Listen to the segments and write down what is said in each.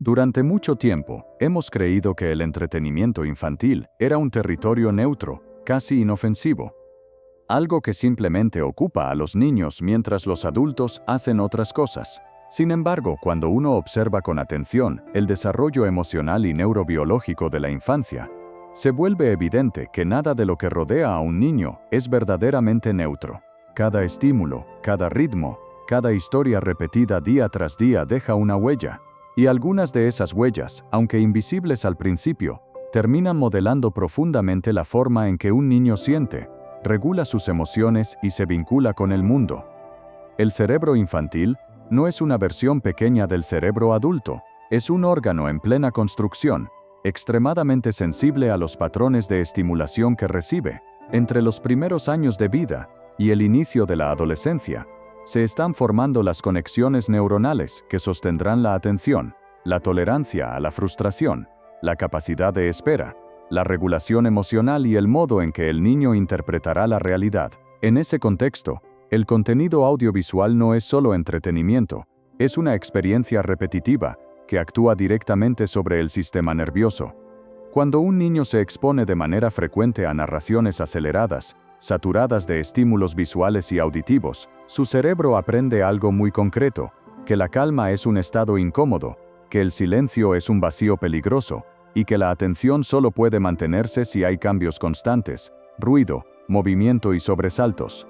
Durante mucho tiempo, hemos creído que el entretenimiento infantil era un territorio neutro, casi inofensivo. Algo que simplemente ocupa a los niños mientras los adultos hacen otras cosas. Sin embargo, cuando uno observa con atención el desarrollo emocional y neurobiológico de la infancia, se vuelve evidente que nada de lo que rodea a un niño es verdaderamente neutro. Cada estímulo, cada ritmo, cada historia repetida día tras día deja una huella. Y algunas de esas huellas, aunque invisibles al principio, terminan modelando profundamente la forma en que un niño siente, regula sus emociones y se vincula con el mundo. El cerebro infantil no es una versión pequeña del cerebro adulto, es un órgano en plena construcción, extremadamente sensible a los patrones de estimulación que recibe. Entre los primeros años de vida y el inicio de la adolescencia, se están formando las conexiones neuronales que sostendrán la atención, la tolerancia a la frustración, la capacidad de espera, la regulación emocional y el modo en que el niño interpretará la realidad. En ese contexto, el contenido audiovisual no es solo entretenimiento, es una experiencia repetitiva que actúa directamente sobre el sistema nervioso. Cuando un niño se expone de manera frecuente a narraciones aceleradas, saturadas de estímulos visuales y auditivos, su cerebro aprende algo muy concreto, que la calma es un estado incómodo, que el silencio es un vacío peligroso, y que la atención solo puede mantenerse si hay cambios constantes, ruido, movimiento y sobresaltos.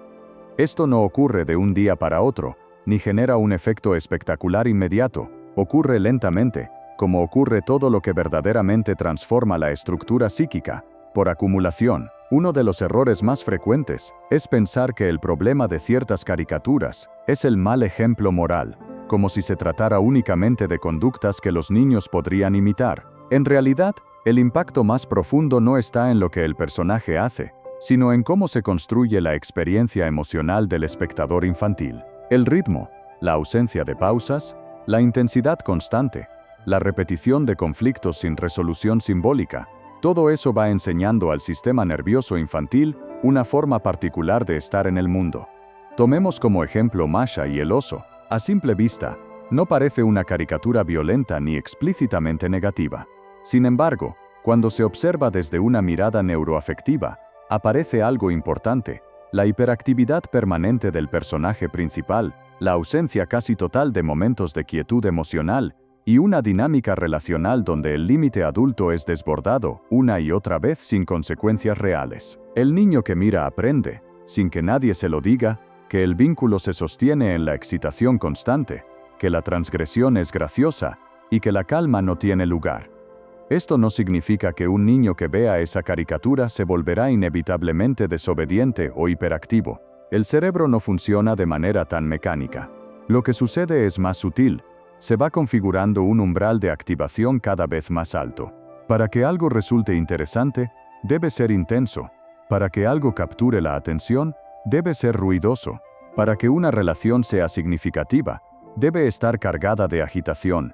Esto no ocurre de un día para otro, ni genera un efecto espectacular inmediato, ocurre lentamente, como ocurre todo lo que verdaderamente transforma la estructura psíquica, por acumulación. Uno de los errores más frecuentes es pensar que el problema de ciertas caricaturas es el mal ejemplo moral, como si se tratara únicamente de conductas que los niños podrían imitar. En realidad, el impacto más profundo no está en lo que el personaje hace, sino en cómo se construye la experiencia emocional del espectador infantil. El ritmo, la ausencia de pausas, la intensidad constante, la repetición de conflictos sin resolución simbólica, todo eso va enseñando al sistema nervioso infantil una forma particular de estar en el mundo. Tomemos como ejemplo Masha y el oso. A simple vista, no parece una caricatura violenta ni explícitamente negativa. Sin embargo, cuando se observa desde una mirada neuroafectiva, aparece algo importante: la hiperactividad permanente del personaje principal, la ausencia casi total de momentos de quietud emocional, y una dinámica relacional donde el límite adulto es desbordado una y otra vez sin consecuencias reales. El niño que mira aprende, sin que nadie se lo diga, que el vínculo se sostiene en la excitación constante, que la transgresión es graciosa y que la calma no tiene lugar. Esto no significa que un niño que vea esa caricatura se volverá inevitablemente desobediente o hiperactivo. El cerebro no funciona de manera tan mecánica. Lo que sucede es más sutil. Se va configurando un umbral de activación cada vez más alto. Para que algo resulte interesante, debe ser intenso. Para que algo capture la atención, debe ser ruidoso. Para que una relación sea significativa, debe estar cargada de agitación.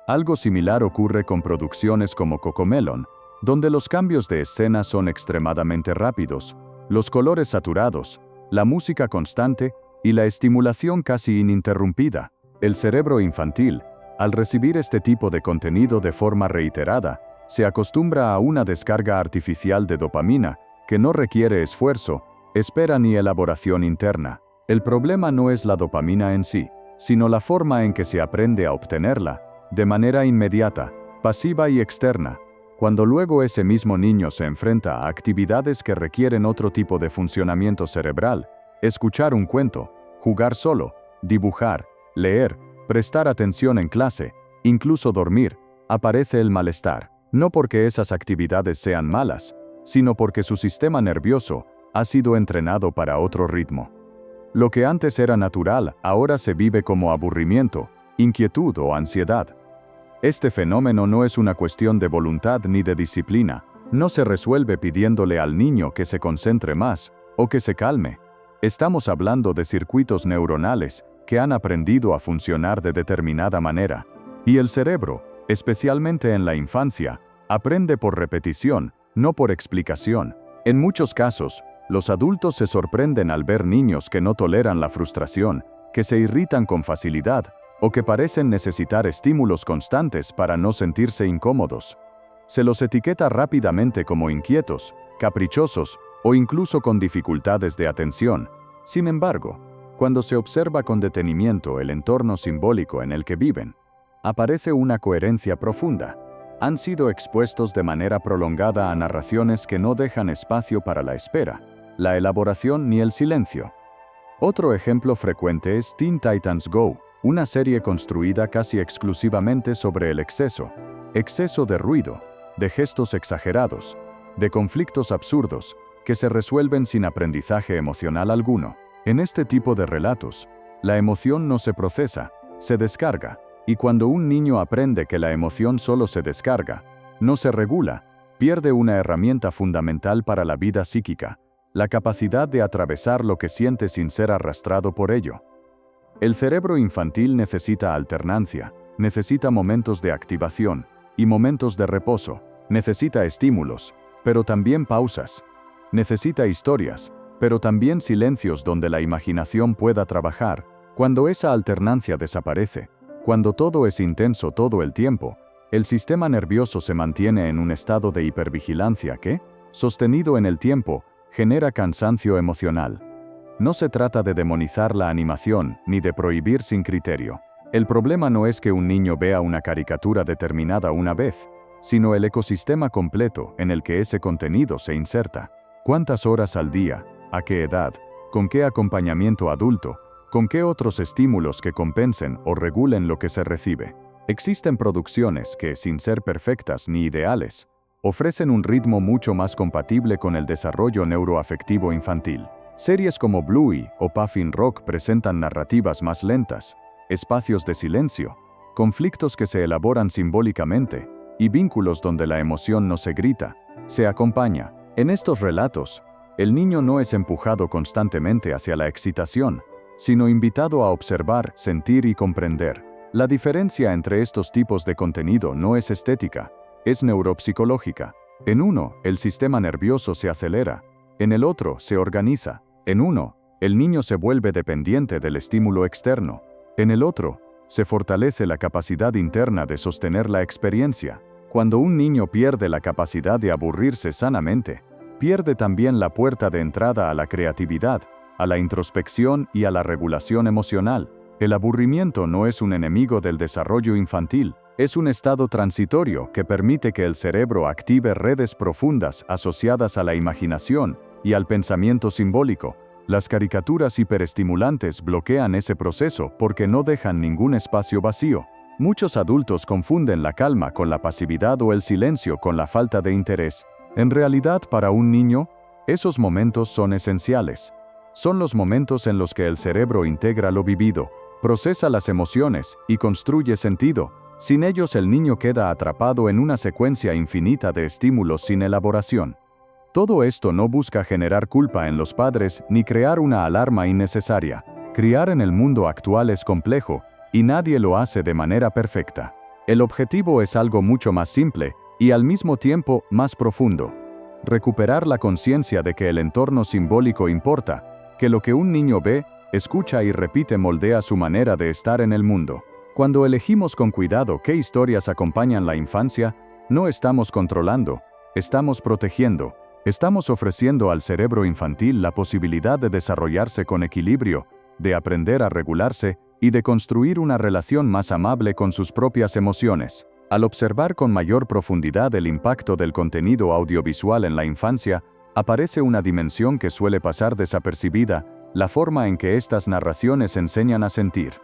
Algo similar ocurre con producciones como Cocomelon, donde los cambios de escena son extremadamente rápidos, los colores saturados, la música constante y la estimulación casi ininterrumpida. El cerebro infantil, al recibir este tipo de contenido de forma reiterada, se acostumbra a una descarga artificial de dopamina que no requiere esfuerzo, espera ni elaboración interna. El problema no es la dopamina en sí, sino la forma en que se aprende a obtenerla, de manera inmediata, pasiva y externa. Cuando luego ese mismo niño se enfrenta a actividades que requieren otro tipo de funcionamiento cerebral, escuchar un cuento, jugar solo, dibujar, leer, prestar atención en clase, incluso dormir, aparece el malestar. No porque esas actividades sean malas, sino porque su sistema nervioso ha sido entrenado para otro ritmo. Lo que antes era natural, ahora se vive como aburrimiento, inquietud o ansiedad. Este fenómeno no es una cuestión de voluntad ni de disciplina, no se resuelve pidiéndole al niño que se concentre más o que se calme. Estamos hablando de circuitos neuronales que han aprendido a funcionar de determinada manera. Y el cerebro, especialmente en la infancia, aprende por repetición, no por explicación. En muchos casos, los adultos se sorprenden al ver niños que no toleran la frustración, que se irritan con facilidad, o que parecen necesitar estímulos constantes para no sentirse incómodos. Se los etiqueta rápidamente como inquietos, caprichosos o incluso con dificultades de atención. Sin embargo, cuando se observa con detenimiento el entorno simbólico en el que viven, aparece una coherencia profunda. Han sido expuestos de manera prolongada a narraciones que no dejan espacio para la espera, la elaboración ni el silencio. Otro ejemplo frecuente es Teen Titans Go, una serie construida casi exclusivamente sobre el exceso de ruido, de gestos exagerados, de conflictos absurdos, que se resuelven sin aprendizaje emocional alguno. En este tipo de relatos, la emoción no se procesa, se descarga, y cuando un niño aprende que la emoción solo se descarga, no se regula, pierde una herramienta fundamental para la vida psíquica, la capacidad de atravesar lo que siente sin ser arrastrado por ello. El cerebro infantil necesita alternancia, necesita momentos de activación y momentos de reposo, necesita estímulos, pero también pausas. Necesita historias, pero también silencios donde la imaginación pueda trabajar. Cuando esa alternancia desaparece, cuando todo es intenso todo el tiempo, el sistema nervioso se mantiene en un estado de hipervigilancia que, sostenido en el tiempo, genera cansancio emocional. No se trata de demonizar la animación, ni de prohibir sin criterio. El problema no es que un niño vea una caricatura determinada una vez, sino el ecosistema completo en el que ese contenido se inserta. ¿Cuántas horas al día? ¿A qué edad? ¿Con qué acompañamiento adulto? ¿Con qué otros estímulos que compensen o regulen lo que se recibe? Existen producciones que, sin ser perfectas ni ideales, ofrecen un ritmo mucho más compatible con el desarrollo neuroafectivo infantil. Series como Bluey o Puffin Rock presentan narrativas más lentas, espacios de silencio, conflictos que se elaboran simbólicamente, y vínculos donde la emoción no se grita, se acompaña. En estos relatos, el niño no es empujado constantemente hacia la excitación, sino invitado a observar, sentir y comprender. La diferencia entre estos tipos de contenido no es estética, es neuropsicológica. En uno, el sistema nervioso se acelera, en el otro, se organiza. En uno, el niño se vuelve dependiente del estímulo externo. En el otro, se fortalece la capacidad interna de sostener la experiencia. Cuando un niño pierde la capacidad de aburrirse sanamente, pierde también la puerta de entrada a la creatividad, a la introspección y a la regulación emocional. El aburrimiento no es un enemigo del desarrollo infantil, es un estado transitorio que permite que el cerebro active redes profundas asociadas a la imaginación y al pensamiento simbólico. Las caricaturas hiperestimulantes bloquean ese proceso porque no dejan ningún espacio vacío. Muchos adultos confunden la calma con la pasividad o el silencio con la falta de interés. En realidad, para un niño, esos momentos son esenciales. Son los momentos en los que el cerebro integra lo vivido, procesa las emociones y construye sentido. Sin ellos, el niño queda atrapado en una secuencia infinita de estímulos sin elaboración. Todo esto no busca generar culpa en los padres ni crear una alarma innecesaria. Criar en el mundo actual es complejo, y nadie lo hace de manera perfecta. El objetivo es algo mucho más simple y al mismo tiempo más profundo. Recuperar la conciencia de que el entorno simbólico importa, que lo que un niño ve, escucha y repite moldea su manera de estar en el mundo. Cuando elegimos con cuidado qué historias acompañan la infancia, no estamos controlando, estamos protegiendo. Estamos ofreciendo al cerebro infantil la posibilidad de desarrollarse con equilibrio, de aprender a regularse y de construir una relación más amable con sus propias emociones. Al observar con mayor profundidad el impacto del contenido audiovisual en la infancia, aparece una dimensión que suele pasar desapercibida, la forma en que estas narraciones enseñan a sentir.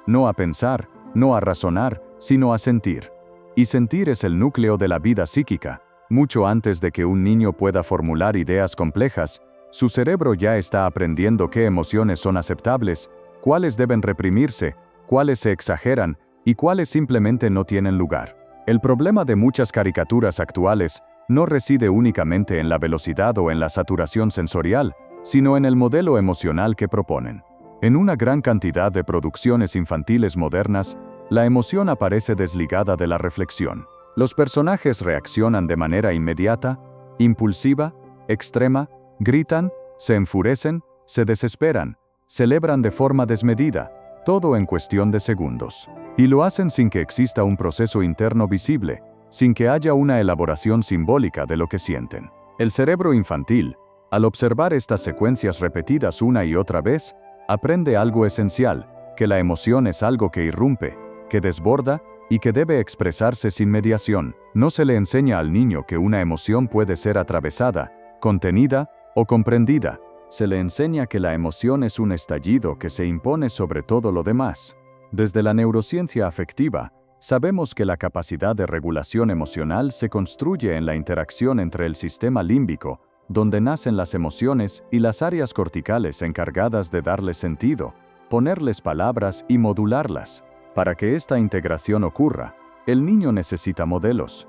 No a pensar, no a razonar, sino a sentir. Y sentir es el núcleo de la vida psíquica. Mucho antes de que un niño pueda formular ideas complejas, su cerebro ya está aprendiendo qué emociones son aceptables, cuáles deben reprimirse, cuáles se exageran y cuáles simplemente no tienen lugar. El problema de muchas caricaturas actuales no reside únicamente en la velocidad o en la saturación sensorial, sino en el modelo emocional que proponen. En una gran cantidad de producciones infantiles modernas, la emoción aparece desligada de la reflexión. Los personajes reaccionan de manera inmediata, impulsiva, extrema, gritan, se enfurecen, se desesperan, celebran de forma desmedida, todo en cuestión de segundos. Y lo hacen sin que exista un proceso interno visible, sin que haya una elaboración simbólica de lo que sienten. El cerebro infantil, al observar estas secuencias repetidas una y otra vez, aprende algo esencial, que la emoción es algo que irrumpe, que desborda y que debe expresarse sin mediación. No se le enseña al niño que una emoción puede ser atravesada, contenida o comprendida. Se le enseña que la emoción es un estallido que se impone sobre todo lo demás. Desde la neurociencia afectiva, sabemos que la capacidad de regulación emocional se construye en la interacción entre el sistema límbico, donde nacen las emociones, y las áreas corticales encargadas de darles sentido, ponerles palabras y modularlas. Para que esta integración ocurra, el niño necesita modelos.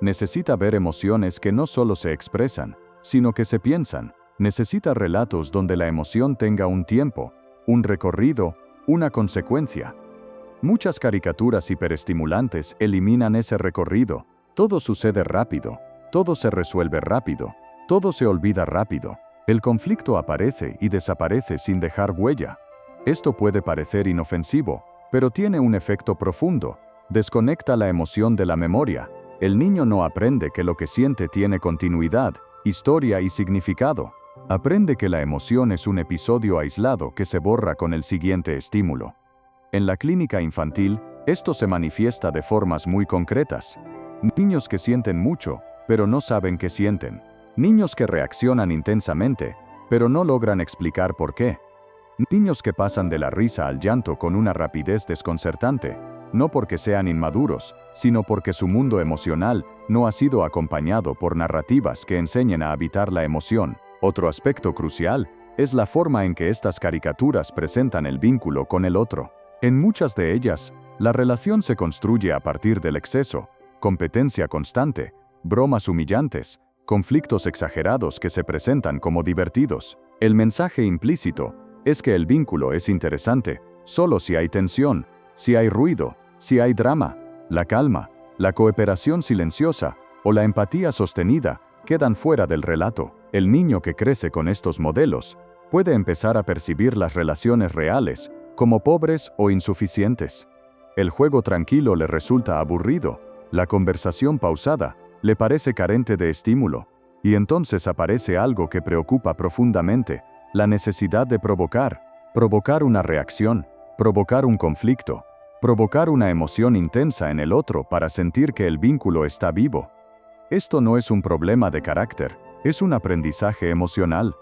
Necesita ver emociones que no solo se expresan, sino que se piensan. Necesita relatos donde la emoción tenga un tiempo, un recorrido, una consecuencia. Muchas caricaturas hiperestimulantes eliminan ese recorrido. Todo sucede rápido, todo se resuelve rápido, todo se olvida rápido. El conflicto aparece y desaparece sin dejar huella. Esto puede parecer inofensivo, pero tiene un efecto profundo. Desconecta la emoción de la memoria. El niño no aprende que lo que siente tiene continuidad, historia y significado. Aprende que la emoción es un episodio aislado que se borra con el siguiente estímulo. En la clínica infantil, esto se manifiesta de formas muy concretas. Niños que sienten mucho, pero no saben qué sienten. Niños que reaccionan intensamente, pero no logran explicar por qué. Niños que pasan de la risa al llanto con una rapidez desconcertante, no porque sean inmaduros, sino porque su mundo emocional no ha sido acompañado por narrativas que enseñen a habitar la emoción. Otro aspecto crucial es la forma en que estas caricaturas presentan el vínculo con el otro. En muchas de ellas, la relación se construye a partir del exceso, competencia constante, bromas humillantes, conflictos exagerados que se presentan como divertidos. El mensaje implícito es que el vínculo es interesante solo si hay tensión, si hay ruido, si hay drama. La calma, la cooperación silenciosa o la empatía sostenida quedan fuera del relato. El niño que crece con estos modelos puede empezar a percibir las relaciones reales como pobres o insuficientes. El juego tranquilo le resulta aburrido, la conversación pausada le parece carente de estímulo, y entonces aparece algo que preocupa profundamente: la necesidad de provocar una reacción, provocar un conflicto, provocar una emoción intensa en el otro para sentir que el vínculo está vivo. Esto no es un problema de carácter, es un aprendizaje emocional.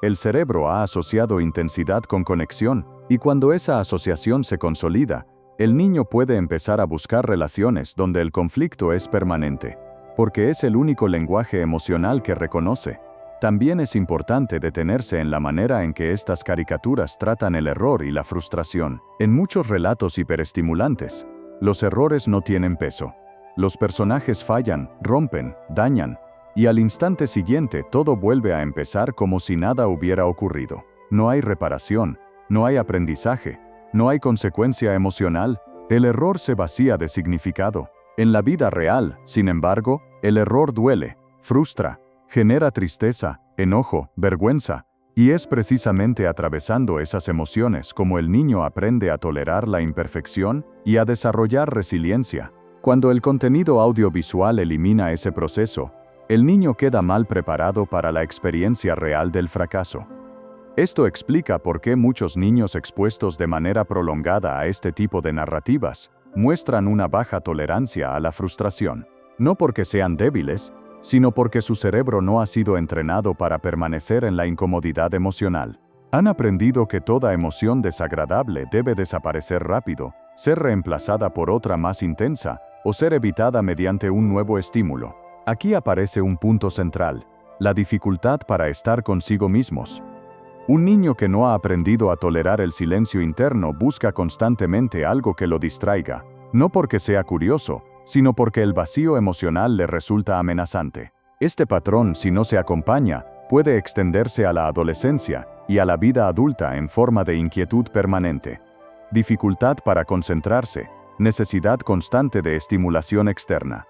El cerebro ha asociado intensidad con conexión, y cuando esa asociación se consolida, el niño puede empezar a buscar relaciones donde el conflicto es permanente, porque es el único lenguaje emocional que reconoce. También es importante detenerse en la manera en que estas caricaturas tratan el error y la frustración. En muchos relatos hiperestimulantes, los errores no tienen peso. Los personajes fallan, rompen, dañan, y al instante siguiente todo vuelve a empezar como si nada hubiera ocurrido. No hay reparación, no hay aprendizaje, no hay consecuencia emocional. El error se vacía de significado. En la vida real, sin embargo, el error duele, frustra, genera tristeza, enojo, vergüenza, y es precisamente atravesando esas emociones como el niño aprende a tolerar la imperfección y a desarrollar resiliencia. Cuando el contenido audiovisual elimina ese proceso, el niño queda mal preparado para la experiencia real del fracaso. Esto explica por qué muchos niños expuestos de manera prolongada a este tipo de narrativas muestran una baja tolerancia a la frustración. No porque sean débiles, sino porque su cerebro no ha sido entrenado para permanecer en la incomodidad emocional. Han aprendido que toda emoción desagradable debe desaparecer rápido, ser reemplazada por otra más intensa, o ser evitada mediante un nuevo estímulo. Aquí aparece un punto central: la dificultad para estar consigo mismos. Un niño que no ha aprendido a tolerar el silencio interno busca constantemente algo que lo distraiga, no porque sea curioso, sino porque el vacío emocional le resulta amenazante. Este patrón, si no se acompaña, puede extenderse a la adolescencia y a la vida adulta en forma de inquietud permanente. Dificultad para concentrarse, necesidad constante de estimulación externa.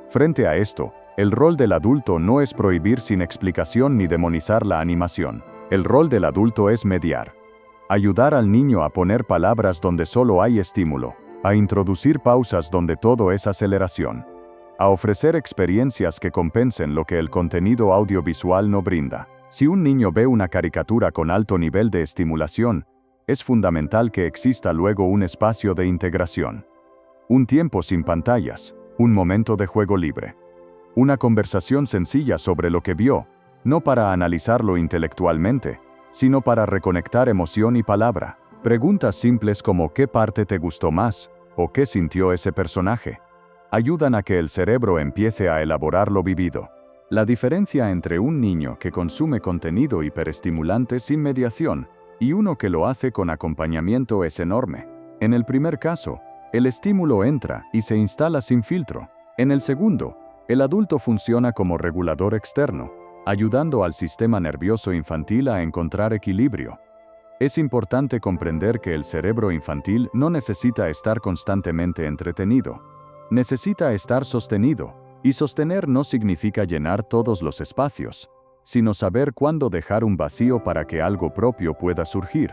Frente a esto, el rol del adulto no es prohibir sin explicación ni demonizar la animación. El rol del adulto es mediar. Ayudar al niño a poner palabras donde solo hay estímulo, a introducir pausas donde todo es aceleración, a ofrecer experiencias que compensen lo que el contenido audiovisual no brinda. Si un niño ve una caricatura con alto nivel de estimulación, es fundamental que exista luego un espacio de integración. Un tiempo sin pantallas, un momento de juego libre. Una conversación sencilla sobre lo que vio, no para analizarlo intelectualmente, sino para reconectar emoción y palabra. Preguntas simples como ¿qué parte te gustó más? ¿O qué sintió ese personaje? Ayudan a que el cerebro empiece a elaborar lo vivido. La diferencia entre un niño que consume contenido hiperestimulante sin mediación y uno que lo hace con acompañamiento es enorme. En el primer caso, el estímulo entra y se instala sin filtro. En el segundo, el adulto funciona como regulador externo, ayudando al sistema nervioso infantil a encontrar equilibrio. Es importante comprender que el cerebro infantil no necesita estar constantemente entretenido. Necesita estar sostenido, y sostener no significa llenar todos los espacios, sino saber cuándo dejar un vacío para que algo propio pueda surgir.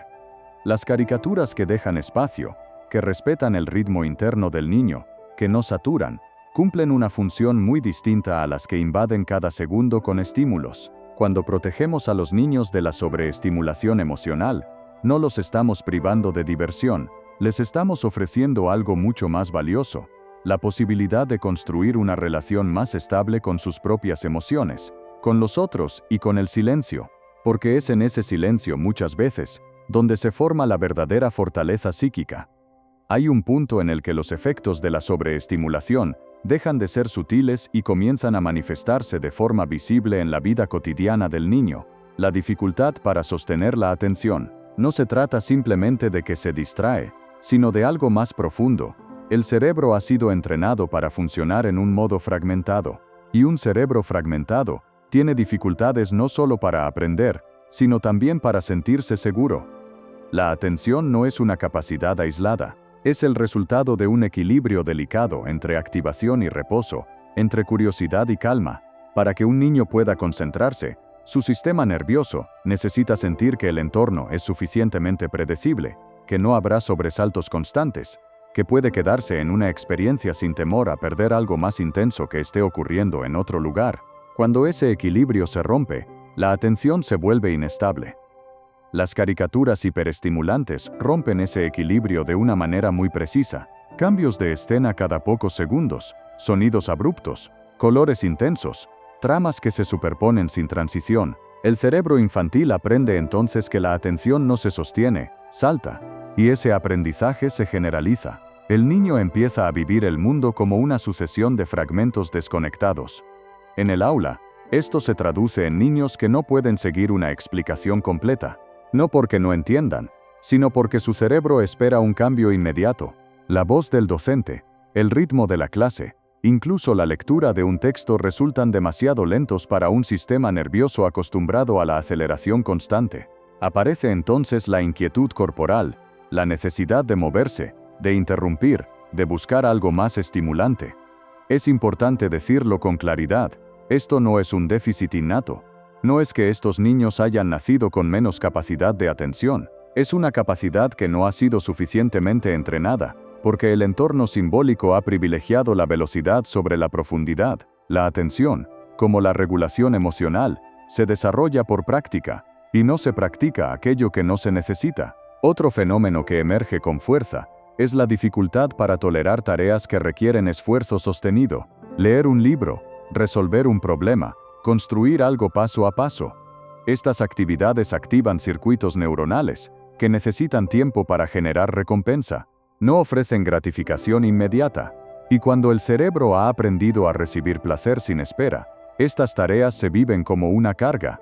Las caricaturas que dejan espacio, que respetan el ritmo interno del niño, que no saturan, cumplen una función muy distinta a las que invaden cada segundo con estímulos. Cuando protegemos a los niños de la sobreestimulación emocional, no los estamos privando de diversión, les estamos ofreciendo algo mucho más valioso: la posibilidad de construir una relación más estable con sus propias emociones, con los otros y con el silencio, porque es en ese silencio muchas veces donde se forma la verdadera fortaleza psíquica. Hay un punto en el que los efectos de la sobreestimulación dejan de ser sutiles y comienzan a manifestarse de forma visible en la vida cotidiana del niño. La dificultad para sostener la atención no se trata simplemente de que se distrae, sino de algo más profundo. El cerebro ha sido entrenado para funcionar en un modo fragmentado, y un cerebro fragmentado tiene dificultades no solo para aprender, sino también para sentirse seguro. La atención no es una capacidad aislada, es el resultado de un equilibrio delicado entre activación y reposo, entre curiosidad y calma. Para que un niño pueda concentrarse, su sistema nervioso necesita sentir que el entorno es suficientemente predecible, que no habrá sobresaltos constantes, que puede quedarse en una experiencia sin temor a perder algo más intenso que esté ocurriendo en otro lugar. Cuando ese equilibrio se rompe, la atención se vuelve inestable. Las caricaturas hiperestimulantes rompen ese equilibrio de una manera muy precisa. Cambios de escena cada pocos segundos, sonidos abruptos, colores intensos, tramas que se superponen sin transición. El cerebro infantil aprende entonces que la atención no se sostiene, salta, y ese aprendizaje se generaliza. El niño empieza a vivir el mundo como una sucesión de fragmentos desconectados. En el aula, esto se traduce en niños que no pueden seguir una explicación completa, no porque no entiendan, sino porque su cerebro espera un cambio inmediato. La voz del docente, el ritmo de la clase, incluso la lectura de un texto resultan demasiado lentos para un sistema nervioso acostumbrado a la aceleración constante. Aparece entonces la inquietud corporal, la necesidad de moverse, de interrumpir, de buscar algo más estimulante. Es importante decirlo con claridad: esto no es un déficit innato. No es que estos niños hayan nacido con menos capacidad de atención, es una capacidad que no ha sido suficientemente entrenada, porque el entorno simbólico ha privilegiado la velocidad sobre la profundidad. La atención, como la regulación emocional, se desarrolla por práctica, y no se practica aquello que no se necesita. Otro fenómeno que emerge con fuerza es la dificultad para tolerar tareas que requieren esfuerzo sostenido. Leer un libro, resolver un problema, construir algo paso a paso. Estas actividades activan circuitos neuronales que necesitan tiempo para generar recompensa, no ofrecen gratificación inmediata, y cuando el cerebro ha aprendido a recibir placer sin espera, estas tareas se viven como una carga.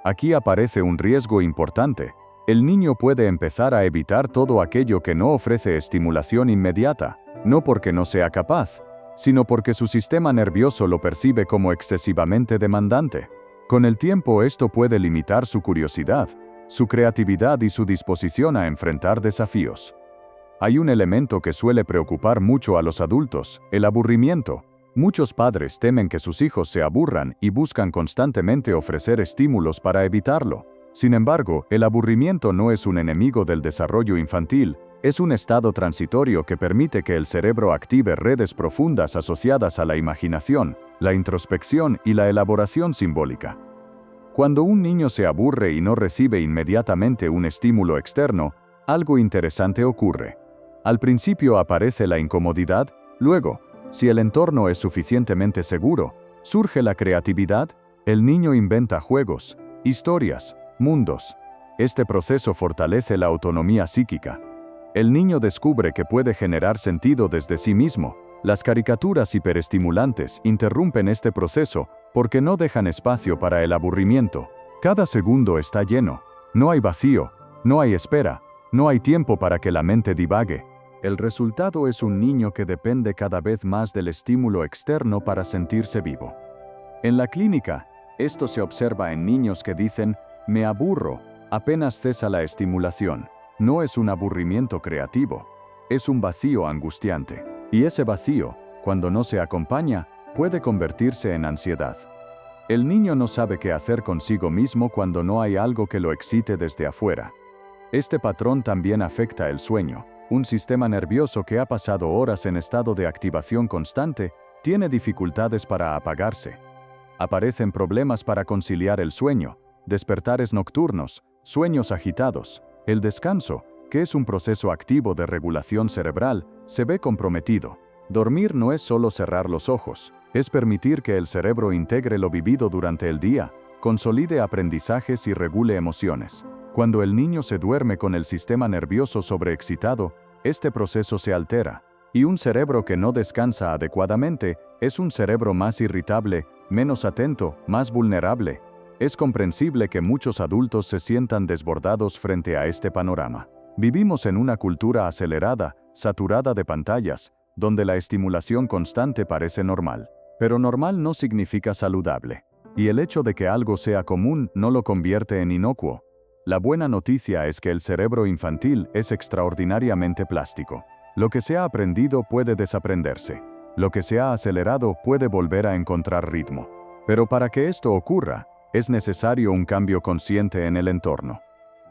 Aquí aparece un riesgo importante. El niño puede empezar a evitar todo aquello que no ofrece estimulación inmediata, no porque no sea capaz, sino porque su sistema nervioso lo percibe como excesivamente demandante. Con el tiempo esto puede limitar su curiosidad, su creatividad y su disposición a enfrentar desafíos. Hay un elemento que suele preocupar mucho a los adultos: el aburrimiento. Muchos padres temen que sus hijos se aburran y buscan constantemente ofrecer estímulos para evitarlo. Sin embargo, el aburrimiento no es un enemigo del desarrollo infantil, es un estado transitorio que permite que el cerebro active redes profundas asociadas a la imaginación, la introspección y la elaboración simbólica. Cuando un niño se aburre y no recibe inmediatamente un estímulo externo, algo interesante ocurre. Al principio aparece la incomodidad, luego, si el entorno es suficientemente seguro, surge la creatividad, el niño inventa juegos, historias, mundos. Este proceso fortalece la autonomía psíquica. El niño descubre que puede generar sentido desde sí mismo. Las caricaturas hiperestimulantes interrumpen este proceso porque no dejan espacio para el aburrimiento. Cada segundo está lleno. No hay vacío, no hay espera, no hay tiempo para que la mente divague. El resultado es un niño que depende cada vez más del estímulo externo para sentirse vivo. En la clínica, esto se observa en niños que dicen, me aburro, apenas cesa la estimulación. No es un aburrimiento creativo, es un vacío angustiante. Y ese vacío, cuando no se acompaña, puede convertirse en ansiedad. El niño no sabe qué hacer consigo mismo cuando no hay algo que lo excite desde afuera. Este patrón también afecta el sueño. Un sistema nervioso que ha pasado horas en estado de activación constante tiene dificultades para apagarse. Aparecen problemas para conciliar el sueño, despertares nocturnos, sueños agitados. El descanso, que es un proceso activo de regulación cerebral, se ve comprometido. Dormir no es solo cerrar los ojos, es permitir que el cerebro integre lo vivido durante el día, consolide aprendizajes y regule emociones. Cuando el niño se duerme con el sistema nervioso sobreexcitado, este proceso se altera, y un cerebro que no descansa adecuadamente es un cerebro más irritable, menos atento, más vulnerable. Es comprensible que muchos adultos se sientan desbordados frente a este panorama. Vivimos en una cultura acelerada, saturada de pantallas, donde la estimulación constante parece normal. Pero normal no significa saludable. Y el hecho de que algo sea común no lo convierte en inocuo. La buena noticia es que el cerebro infantil es extraordinariamente plástico. Lo que se ha aprendido puede desaprenderse. Lo que se ha acelerado puede volver a encontrar ritmo. Pero para que esto ocurra, es necesario un cambio consciente en el entorno.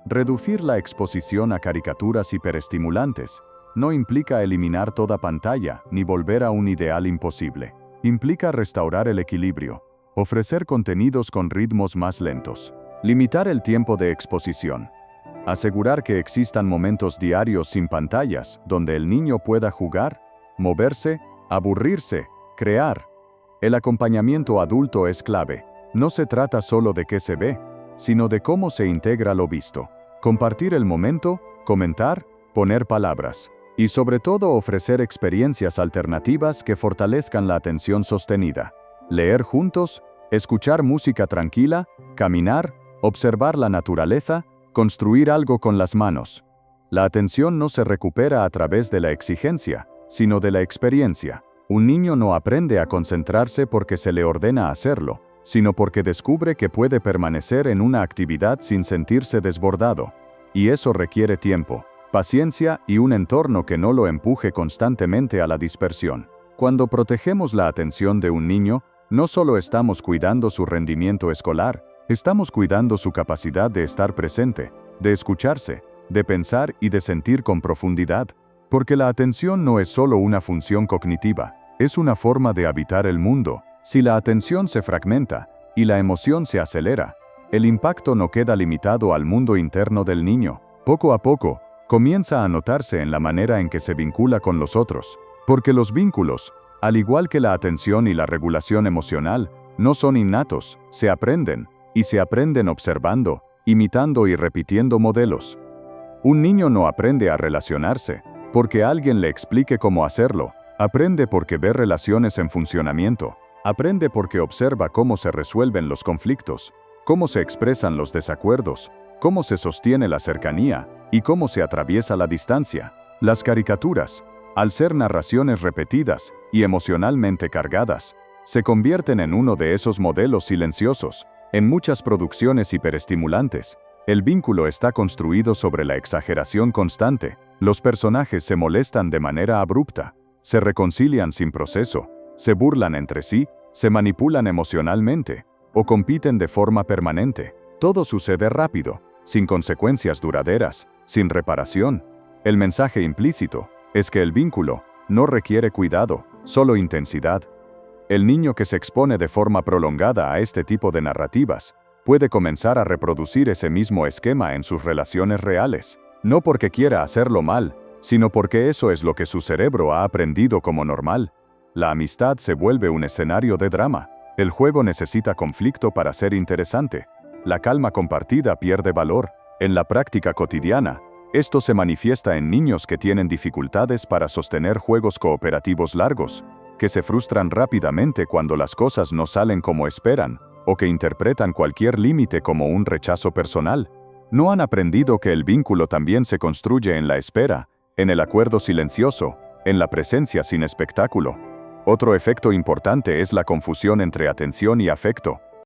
Reducir la exposición a caricaturas hiperestimulantes no implica eliminar toda pantalla ni volver a un ideal imposible. Implica restaurar el equilibrio, ofrecer contenidos con ritmos más lentos, limitar el tiempo de exposición, asegurar que existan momentos diarios sin pantallas donde el niño pueda jugar, moverse, aburrirse, crear. El acompañamiento adulto es clave. No se trata solo de qué se ve, sino de cómo se integra lo visto. Compartir el momento, comentar, poner palabras. Y sobre todo ofrecer experiencias alternativas que fortalezcan la atención sostenida. Leer juntos, escuchar música tranquila, caminar, observar la naturaleza, construir algo con las manos. La atención no se recupera a través de la exigencia, sino de la experiencia. Un niño no aprende a concentrarse porque se le ordena hacerlo, sino porque descubre que puede permanecer en una actividad sin sentirse desbordado. Y eso requiere tiempo, paciencia y un entorno que no lo empuje constantemente a la dispersión. Cuando protegemos la atención de un niño, no solo estamos cuidando su rendimiento escolar, estamos cuidando su capacidad de estar presente, de escucharse, de pensar y de sentir con profundidad. Porque la atención no es solo una función cognitiva, es una forma de habitar el mundo. Si la atención se fragmenta y la emoción se acelera, el impacto no queda limitado al mundo interno del niño. Poco a poco, comienza a notarse en la manera en que se vincula con los otros. Porque los vínculos, al igual que la atención y la regulación emocional, no son innatos, se aprenden, y se aprenden observando, imitando y repitiendo modelos. Un niño no aprende a relacionarse porque alguien le explique cómo hacerlo, aprende porque ve relaciones en funcionamiento. Aprende porque observa cómo se resuelven los conflictos, cómo se expresan los desacuerdos, cómo se sostiene la cercanía y cómo se atraviesa la distancia. Las caricaturas, al ser narraciones repetidas y emocionalmente cargadas, se convierten en uno de esos modelos silenciosos. En muchas producciones hiperestimulantes, el vínculo está construido sobre la exageración constante. Los personajes se molestan de manera abrupta, se reconcilian sin proceso, se burlan entre sí, se manipulan emocionalmente, o compiten de forma permanente. Todo sucede rápido, sin consecuencias duraderas, sin reparación. El mensaje implícito es que el vínculo no requiere cuidado, solo intensidad. El niño que se expone de forma prolongada a este tipo de narrativas puede comenzar a reproducir ese mismo esquema en sus relaciones reales, no porque quiera hacerlo mal, sino porque eso es lo que su cerebro ha aprendido como normal. La amistad se vuelve un escenario de drama. El juego necesita conflicto para ser interesante. La calma compartida pierde valor. En la práctica cotidiana, esto se manifiesta en niños que tienen dificultades para sostener juegos cooperativos largos, que se frustran rápidamente cuando las cosas no salen como esperan, o que interpretan cualquier límite como un rechazo personal. No han aprendido que el vínculo también se construye en la espera, en el acuerdo silencioso, en la presencia sin espectáculo. Otro efecto importante es la confusión entre atención y afecto.